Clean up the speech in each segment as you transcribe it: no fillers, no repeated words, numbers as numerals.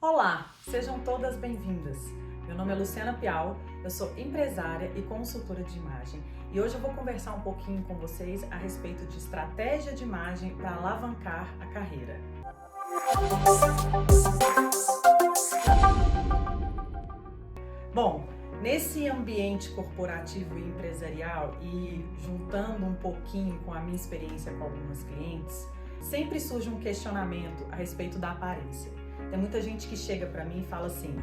Olá, sejam todas bem-vindas. Meu nome é Luciana Piau, eu sou empresária e consultora de imagem e hoje eu vou conversar um pouquinho com vocês a respeito de estratégia de imagem para alavancar a carreira. Bom, nesse ambiente corporativo e empresarial e juntando um pouquinho com a minha experiência com algumas clientes, sempre surge um questionamento a respeito da aparência. Tem muita gente que chega para mim e fala assim: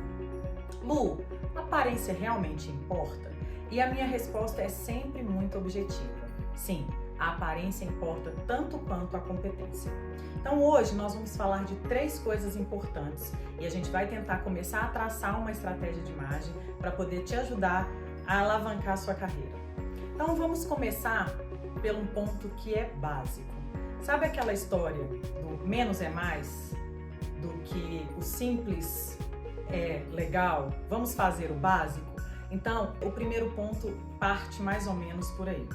Lu, a aparência realmente importa? E a minha resposta é sempre muito objetiva. Sim, a aparência importa tanto quanto a competência. Então hoje nós vamos falar de 3 coisas importantes e a gente vai tentar começar a traçar uma estratégia de imagem para poder te ajudar a alavancar a sua carreira. Então vamos começar pelo ponto que é básico. Sabe aquela história do menos é mais? Do que o simples é legal? Vamos fazer o básico? Então, o primeiro ponto parte mais ou menos por aí.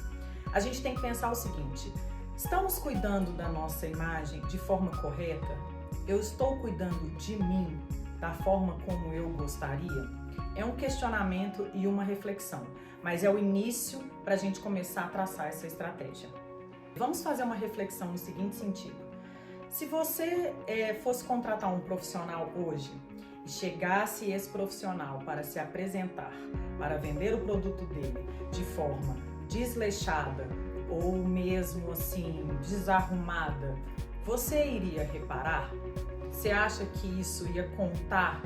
A gente tem que pensar o seguinte: estamos cuidando da nossa imagem de forma correta? Eu estou cuidando de mim da forma como eu gostaria? É um questionamento e uma reflexão, mas é o início para a gente começar a traçar essa estratégia. Vamos fazer uma reflexão no seguinte sentido. Se você fosse contratar um profissional hoje e chegasse esse profissional para se apresentar, para vender o produto dele de forma desleixada ou mesmo assim desarrumada, você iria reparar? Você acha que isso ia contar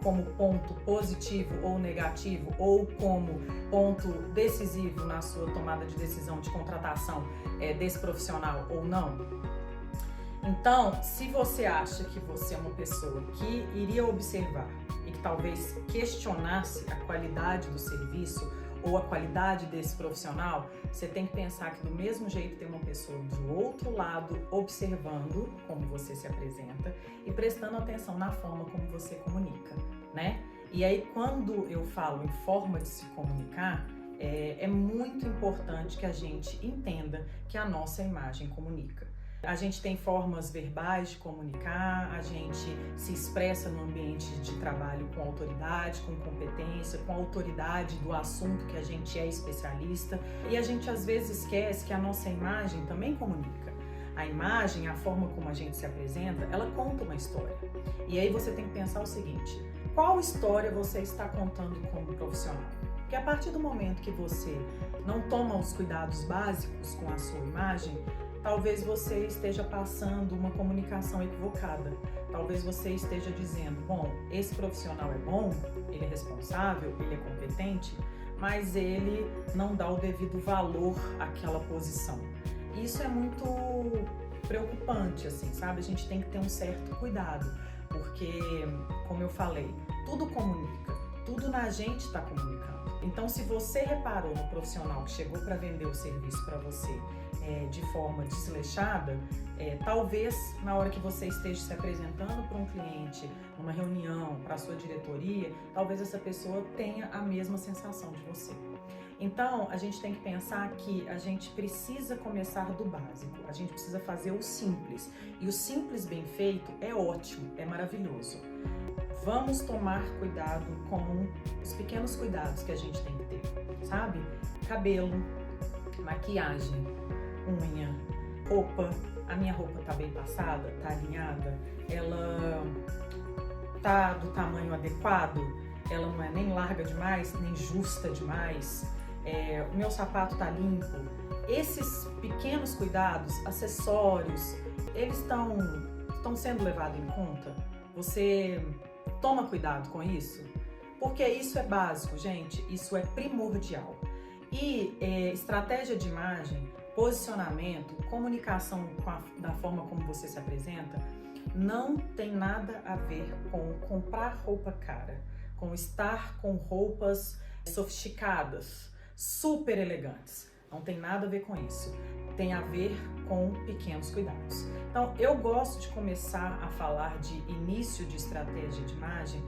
como ponto positivo ou negativo ou como ponto decisivo na sua tomada de decisão de contratação desse profissional ou não? Então, se você acha que você é uma pessoa que iria observar e que talvez questionasse a qualidade do serviço ou a qualidade desse profissional, você tem que pensar que do mesmo jeito tem uma pessoa do outro lado observando como você se apresenta e prestando atenção na forma como você comunica, né? E aí, quando eu falo em forma de se comunicar, é muito importante que a gente entenda que a nossa imagem comunica. A gente tem formas verbais de comunicar, a gente se expressa no ambiente de trabalho com autoridade, com competência, com autoridade do assunto que a gente é especialista, e a gente às vezes esquece que a nossa imagem também comunica. A imagem, a forma como a gente se apresenta, ela conta uma história. E aí você tem que pensar o seguinte: qual história você está contando como profissional? Porque a partir do momento que você não toma os cuidados básicos com a sua imagem, talvez você esteja passando uma comunicação equivocada. Talvez você esteja dizendo: bom, esse profissional é bom, ele é responsável, ele é competente, mas ele não dá o devido valor àquela posição. Isso é muito preocupante, assim, sabe? A gente tem que ter um certo cuidado, porque, como eu falei, tudo comunica, tudo na gente está comunicando. Então, se você reparou no profissional que chegou para vender o serviço para você de forma desleixada, talvez na hora que você esteja se apresentando para um cliente, numa reunião, para a sua diretoria, talvez essa pessoa tenha a mesma sensação de você. Então, a gente tem que pensar que a gente precisa começar do básico, a gente precisa fazer o simples. E o simples bem feito é ótimo, é maravilhoso. Vamos tomar cuidado com os pequenos cuidados que a gente tem que ter, sabe? Cabelo, maquiagem, unha, roupa. A minha roupa tá bem passada, tá alinhada, ela tá do tamanho adequado, ela não é nem larga demais, nem justa demais, o meu sapato tá limpo. Esses pequenos cuidados, acessórios, eles estão sendo levados em conta? Você toma cuidado com isso? Porque isso é básico, gente, isso é primordial. E estratégia de imagem, posicionamento, comunicação da forma como você se apresenta, não tem nada a ver com comprar roupa cara, com estar com roupas sofisticadas, super elegantes. Não tem nada a ver com isso. Tem a ver com pequenos cuidados. Então, eu gosto de começar a falar de início de estratégia de imagem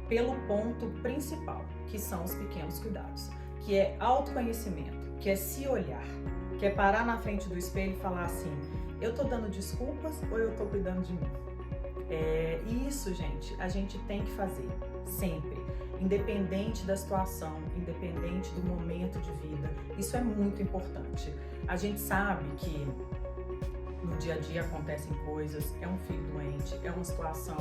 pelo ponto principal, que são os pequenos cuidados, que é autoconhecimento, que é se olhar, que é parar na frente do espelho e falar assim: eu tô dando desculpas ou eu tô cuidando de mim? E isso, gente, a gente tem que fazer sempre, independente da situação, independente do momento de vida. Isso é muito importante. A gente sabe que no dia a dia acontecem coisas, é um filho doente, é uma situação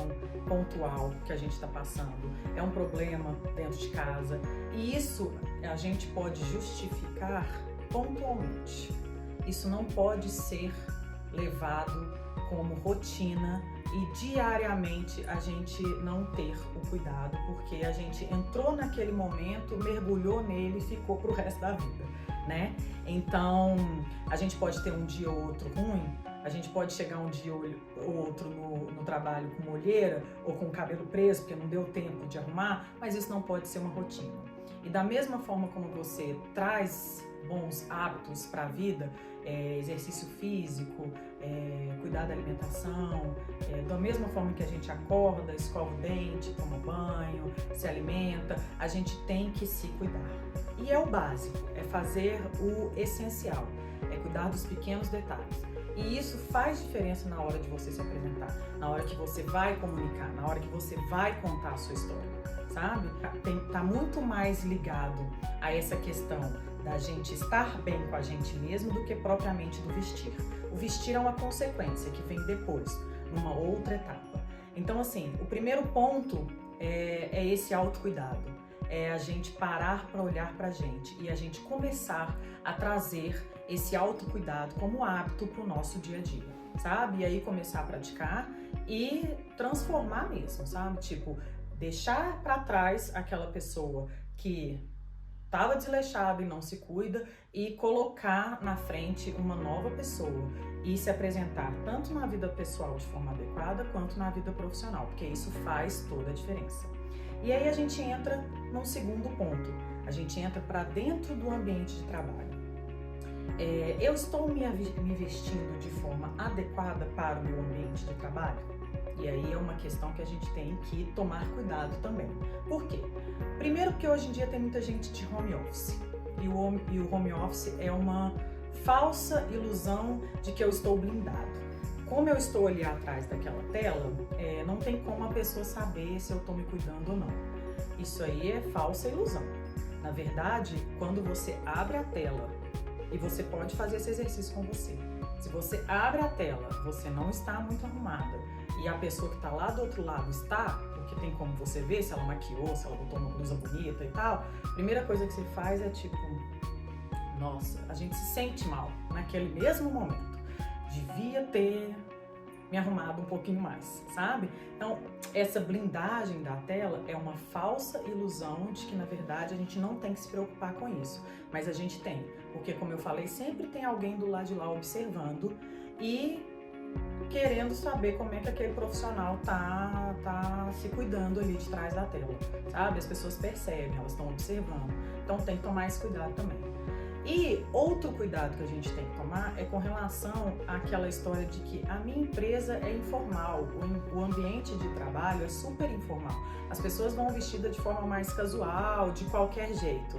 pontual que a gente está passando, é um problema dentro de casa, e isso a gente pode justificar pontualmente. Isso não pode ser levado como rotina e diariamente a gente não ter o cuidado, porque a gente entrou naquele momento, mergulhou nele e ficou pro resto da vida, né? Então, a gente pode ter um dia ou outro ruim, a gente pode chegar um dia ou outro no trabalho com olheira ou com o cabelo preso, porque não deu tempo de arrumar, mas isso não pode ser uma rotina. E da mesma forma como você traz bons hábitos para a vida, exercício físico, cuidar da alimentação, da mesma forma que a gente acorda, escova o dente, toma banho, se alimenta, a gente tem que se cuidar. E é o básico, é fazer o essencial, é cuidar dos pequenos detalhes. E isso faz diferença na hora de você se apresentar, na hora que você vai comunicar, na hora que você vai contar a sua história, sabe? Tá muito mais ligado a essa questão da gente estar bem com a gente mesmo do que propriamente do vestir. O vestir é uma consequência que vem depois, numa outra etapa. Então, assim, o primeiro ponto é esse autocuidado. É a gente parar para olhar pra gente e a gente começar a trazer esse autocuidado como hábito pro nosso dia a dia, sabe? E aí começar a praticar e transformar mesmo, sabe? Tipo, deixar para trás aquela pessoa que estava desleixada e não se cuida e colocar na frente uma nova pessoa e se apresentar tanto na vida pessoal de forma adequada quanto na vida profissional, porque isso faz toda a diferença. E aí a gente entra num segundo ponto, a gente entra para dentro do ambiente de trabalho. Eu estou me vestindo de forma adequada para o meu ambiente de trabalho? E aí é uma questão que a gente tem que tomar cuidado também. Por quê? Primeiro porque hoje em dia tem muita gente de home office. E o home office é uma falsa ilusão de que eu estou blindado. Como eu estou ali atrás daquela tela, não tem como a pessoa saber se eu estou me cuidando ou não. Isso aí é falsa ilusão. Na verdade, quando você abre a tela, e você pode fazer esse exercício com você. Se você abre a tela, você não está muito arrumada, e a pessoa que está lá do outro lado está, porque tem como você ver se ela maquiou, se ela botou uma blusa bonita e tal, a primeira coisa que você faz é tipo, nossa, a gente se sente mal naquele mesmo momento. Devia ter me arrumado um pouquinho mais, sabe? Então, essa blindagem da tela é uma falsa ilusão de que, na verdade, a gente não tem que se preocupar com isso. Mas a gente tem, porque, como eu falei, sempre tem alguém do lado de lá observando e querendo saber como é que aquele profissional tá se cuidando ali de trás da tela, sabe? As pessoas percebem, elas estão observando. Então, tem que tomar esse cuidado também. E outro cuidado que a gente tem que tomar é com relação àquela história de que a minha empresa é informal, o ambiente de trabalho é super informal. As pessoas vão vestidas de forma mais casual, de qualquer jeito.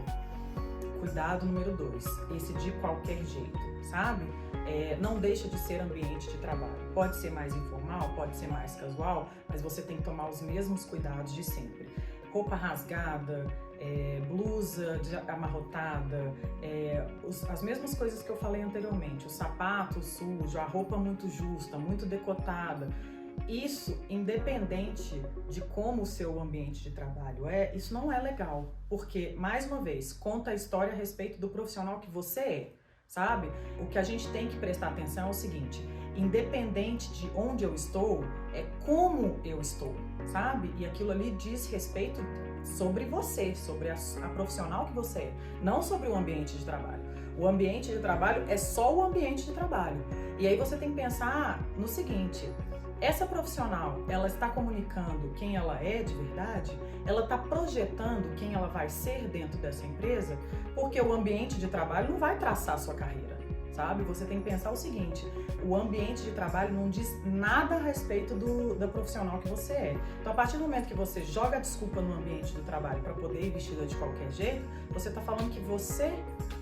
Cuidado número 2, esse de qualquer jeito, sabe? Não deixa de ser ambiente de trabalho. Pode ser mais informal, pode ser mais casual, mas você tem que tomar os mesmos cuidados de sempre. Roupa rasgada, blusa amarrotada, as mesmas coisas que eu falei anteriormente, o sapato sujo, a roupa muito justa, muito decotada. Isso, independente de como o seu ambiente de trabalho isso não é legal, porque, mais uma vez, conta a história a respeito do profissional que você é, sabe? O que a gente tem que prestar atenção é o seguinte: independente de onde eu estou, é como eu estou, sabe? E aquilo ali diz respeito sobre você, sobre a profissional que você é, não sobre o ambiente de trabalho. O ambiente de trabalho é só o ambiente de trabalho. E aí você tem que pensar no seguinte: essa profissional, ela está comunicando quem ela é de verdade? Ela está projetando quem ela vai ser dentro dessa empresa? Porque o ambiente de trabalho não vai traçar a sua carreira, sabe? Você tem que pensar o seguinte: o ambiente de trabalho não diz nada a respeito da profissional que você é. Então, a partir do momento que você joga a desculpa no ambiente do trabalho para poder ir vestida de qualquer jeito, você está falando que você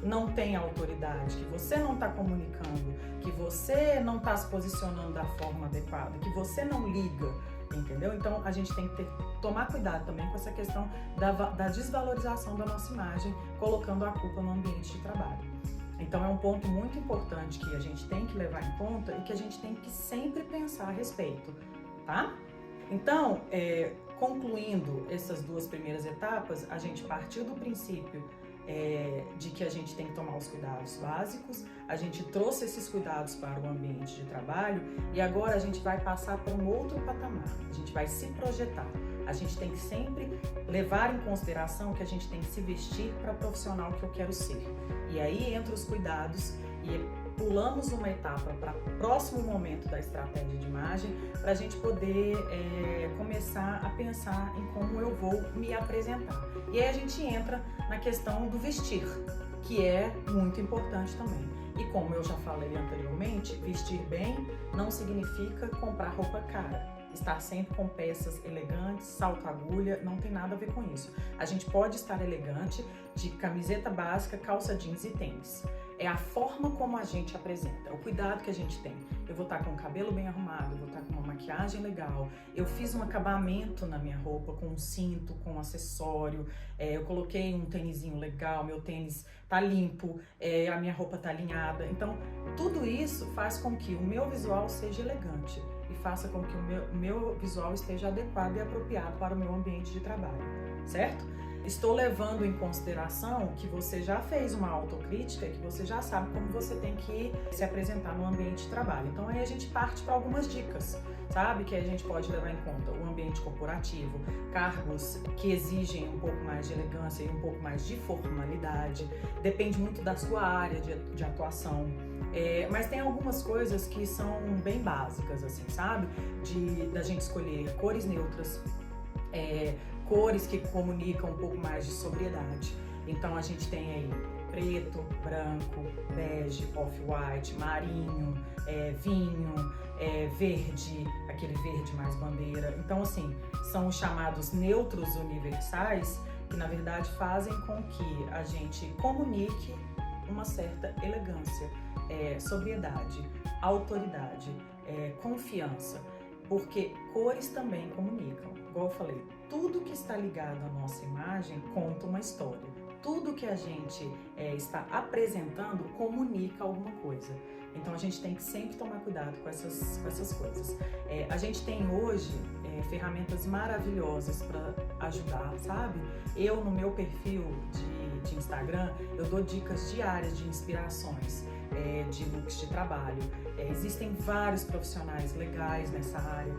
não tem autoridade, que você não está comunicando, que você não está se posicionando da forma adequada, que você não liga entendeu? Então a gente tem que tomar cuidado também com essa questão da desvalorização da nossa imagem, colocando a culpa no ambiente de trabalho. Então é um ponto muito importante que a gente tem que levar em conta e que a gente tem que sempre pensar a respeito, tá? Então, concluindo essas duas primeiras etapas, a gente partiu do princípio de que a gente tem que tomar os cuidados básicos, a gente trouxe esses cuidados para o ambiente de trabalho e agora a gente vai passar para um outro patamar, a gente vai se projetar. A gente tem que sempre levar em consideração que a gente tem que se vestir para a profissional que eu quero ser. E aí entra os cuidados e pulamos uma etapa para o próximo momento da estratégia de imagem para a gente poder começar a pensar em como eu vou me apresentar. E aí a gente entra na questão do vestir, que é muito importante também. E como eu já falei anteriormente, vestir bem não significa comprar roupa cara. Estar sempre com peças elegantes, salto agulha, não tem nada a ver com isso. A gente pode estar elegante de camiseta básica, calça jeans e tênis. É a forma como a gente apresenta, é o cuidado que a gente tem. Eu vou estar com o cabelo bem arrumado, eu vou estar com uma maquiagem legal, eu fiz um acabamento na minha roupa, com um cinto, com um acessório, eu coloquei um tênisinho legal, meu tênis tá limpo, a minha roupa tá alinhada. Então, tudo isso faz com que o meu visual seja elegante e faça com que o meu visual esteja adequado e apropriado para o meu ambiente de trabalho, certo? Estou levando em consideração que você já fez uma autocrítica e que você já sabe como você tem que se apresentar no ambiente de trabalho. Então aí a gente parte para algumas dicas, sabe? Que a gente pode levar em conta o ambiente corporativo, cargos que exigem um pouco mais de elegância e um pouco mais de formalidade. Depende muito da sua área de atuação. Mas tem algumas coisas que são bem básicas, assim, sabe? Da gente escolher cores neutras, cores que comunicam um pouco mais de sobriedade. Então a gente tem aí preto, branco, bege, off-white, marinho, vinho, verde, aquele verde mais bandeira. Então assim, são os chamados neutros universais que na verdade fazem com que a gente comunique uma certa elegância, sobriedade, autoridade, confiança, porque cores também comunicam. Igual eu falei, tudo que está ligado à nossa imagem conta uma história. Tudo que a gente está apresentando comunica alguma coisa. Então a gente tem que sempre tomar cuidado com essas coisas. A gente tem hoje ferramentas maravilhosas para ajudar, sabe? Eu no meu perfil de Instagram, eu dou dicas diárias de inspirações, de looks de trabalho. Existem vários profissionais legais nessa área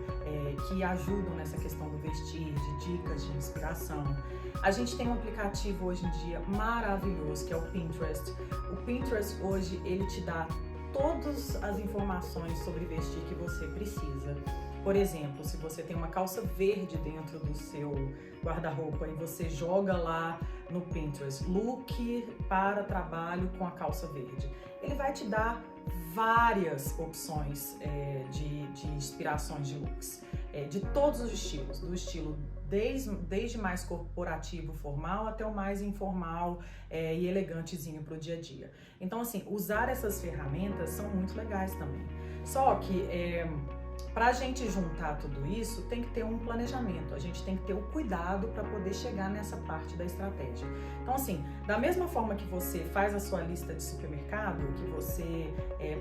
que ajudam nessa questão do vestir, de dicas de inspiração. A gente tem um aplicativo hoje em dia maravilhoso que é o Pinterest. O Pinterest hoje ele te dá todas as informações sobre vestir que você precisa. Por exemplo, se você tem uma calça verde dentro do seu guarda-roupa e você joga lá no Pinterest, look para trabalho com a calça verde, ele vai te dar várias opções de inspirações de looks, de todos os estilos, do estilo desde mais corporativo, formal, até o mais informal e elegantezinho para o dia a dia. Então, assim, usar essas ferramentas são muito legais também. Só que para a gente juntar tudo isso, tem que ter um planejamento, a gente tem que ter o cuidado para poder chegar nessa parte da estratégia. Então, assim, da mesma forma que você faz a sua lista de supermercado, que você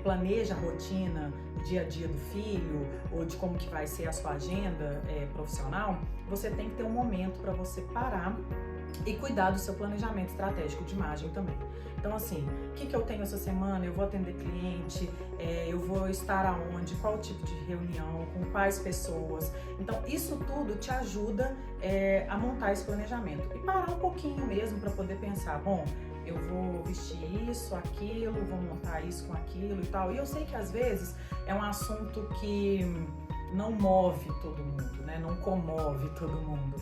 planeja a rotina do dia a dia do filho, ou de como que vai ser a sua agenda profissional, você tem que ter um momento para você parar e cuidar do seu planejamento estratégico de imagem também. Então, assim, o que eu tenho essa semana? Eu vou atender cliente, eu vou estar aonde, qual tipo de reunião, com quais pessoas. Então, isso tudo te ajuda a montar esse planejamento. E parar um pouquinho mesmo para poder pensar, bom, eu vou vestir isso, aquilo, vou montar isso com aquilo e tal. E eu sei que às vezes é um assunto que não move todo mundo, né? Não comove todo mundo.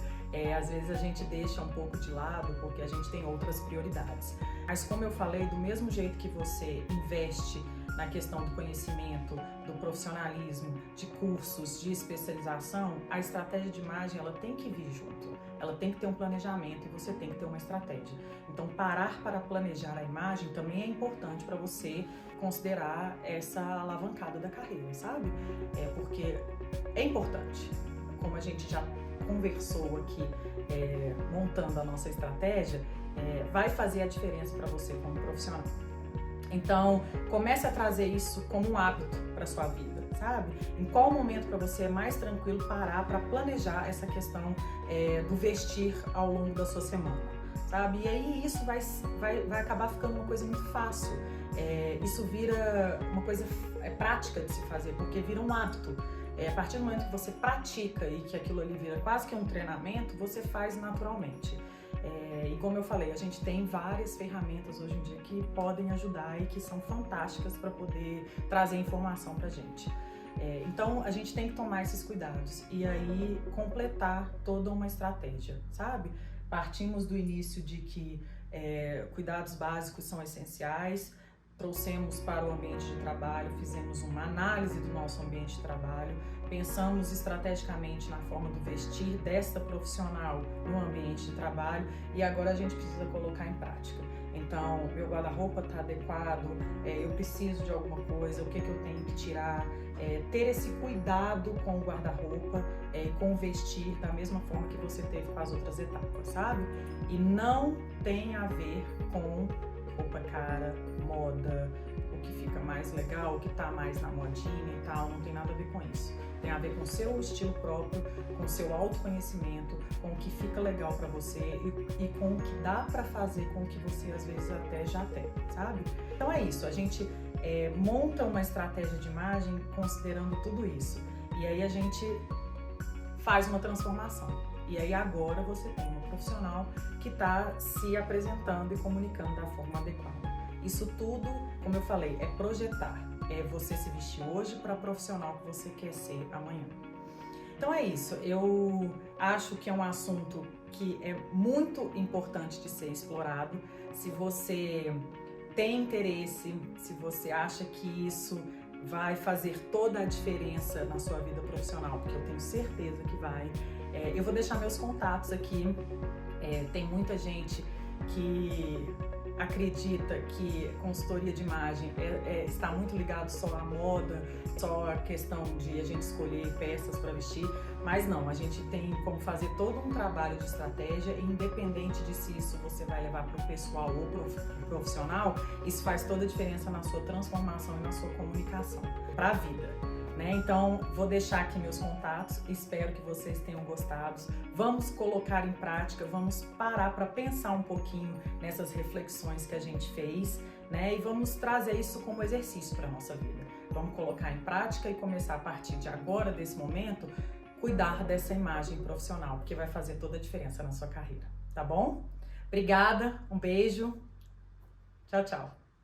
Às vezes a gente deixa um pouco de lado porque a gente tem outras prioridades. Mas como eu falei, do mesmo jeito que você investe na questão do conhecimento, do profissionalismo, de cursos, de especialização, a estratégia de imagem ela tem que vir junto. Ela tem que ter um planejamento e você tem que ter uma estratégia. Então, parar para planejar a imagem também é importante para você considerar essa alavancada da carreira, sabe? Porque é importante. como a gente já conversou aqui, montando a nossa estratégia, vai fazer a diferença para você como profissional. Então, comece a trazer isso como um hábito para sua vida, sabe? Em qual momento para você é mais tranquilo parar para planejar essa questão do vestir ao longo da sua semana, sabe? E aí isso vai acabar ficando uma coisa muito fácil. Isso vira uma coisa prática de se fazer, porque vira um hábito. A partir do momento que você pratica e que aquilo ali vira quase que um treinamento, você faz naturalmente. E como eu falei, a gente tem várias ferramentas hoje em dia que podem ajudar e que são fantásticas para poder trazer informação para a gente. Então a gente tem que tomar esses cuidados e aí completar toda uma estratégia, sabe? Partimos do início de que cuidados básicos são essenciais, trouxemos para o ambiente de trabalho, fizemos uma análise do nosso ambiente de trabalho, pensamos estrategicamente na forma do vestir desta profissional no ambiente de trabalho e agora a gente precisa colocar em prática. Então, meu guarda-roupa está adequado, eu preciso de alguma coisa, o que eu tenho que tirar, ter esse cuidado com o guarda-roupa, com o vestir da mesma forma que você teve com as outras etapas, sabe? E não tem a ver com roupa cara, moda, o que fica mais legal, o que tá mais na modinha e tal, não tem nada a ver com isso. Tem a ver com o seu estilo próprio, com o seu autoconhecimento, com o que fica legal pra você e com o que dá pra fazer com o que você às vezes até já tem, sabe? Então é isso, a gente monta uma estratégia de imagem considerando tudo isso. E aí a gente faz uma transformação. E aí agora você tem uma profissional que está se apresentando e comunicando da forma adequada. Isso tudo, como eu falei, é projetar. É você se vestir hoje para a profissional que você quer ser amanhã. Então é isso. Eu acho que é um assunto que é muito importante de ser explorado. Se você tem interesse, se você acha que isso vai fazer toda a diferença na sua vida profissional, porque eu tenho certeza que vai. Eu vou deixar meus contatos aqui. Tem muita gente que acredita que consultoria de imagem está muito ligado só à moda, só a questão de a gente escolher peças para vestir, mas não, a gente tem como fazer todo um trabalho de estratégia, independente de se isso você vai levar para o pessoal ou para o profissional, isso faz toda a diferença na sua transformação e na sua comunicação para a vida. Então, vou deixar aqui meus contatos, espero que vocês tenham gostado. Vamos colocar em prática, vamos parar para pensar um pouquinho nessas reflexões que a gente fez, e vamos trazer isso como exercício para a nossa vida. Vamos colocar em prática e começar a partir de agora, desse momento, cuidar dessa imagem profissional, porque vai fazer toda a diferença na sua carreira, tá bom? Obrigada, um beijo, tchau, tchau.